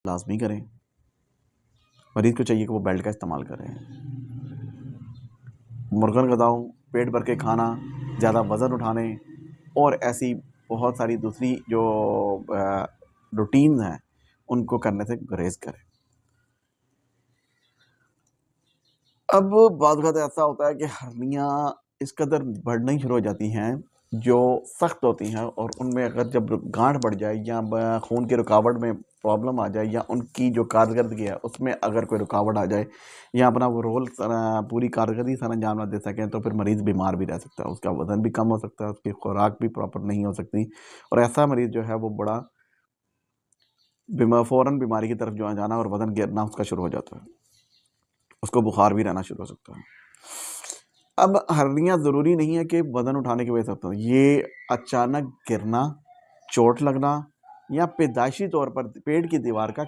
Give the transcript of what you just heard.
लाजमी करें। मरीज़ को चाहिए कि वो बेल्ट का इस्तेमाल करें। मुर्गन गदाओं, पेट भर के खाना, ज़्यादा वज़न उठाने और ऐसी बहुत सारी दूसरी जो रूटीन्स हैं उनको करने से गुरेज करें। अब बाद वक़्त ऐसा होता है कि हर्नियाँ इस कदर बढ़ना ही शुरू हो जाती हैं जो सख्त होती हैं, और उनमें अगर जब गांठ बढ़ जाए या खून की रुकावट में प्रॉब्लम आ जाए या उनकी जो कारकर्दगी है उसमें अगर कोई रुकावट आ जाए या अपना वो रोल पूरी कारकर्दगी सर अंजाम ना दे सकें, तो फिर मरीज़ बीमार भी रह सकता है, उसका वज़न भी कम हो सकता है, उसकी खुराक भी प्रॉपर नहीं हो सकती, और ऐसा मरीज़ जो है वो बड़ा फ़ौरन बीमारी की तरफ जो आ जाना और वज़न गिरना उसका शुरू हो जाता है, उसको बुखार भी रहना शुरू हो सकता है। अब हर्निया ज़रूरी नहीं है कि वज़न उठाने की वजह से होता है, ये अचानक गिरना, चोट लगना या पैदाइशी तौर पर पेट की दीवार का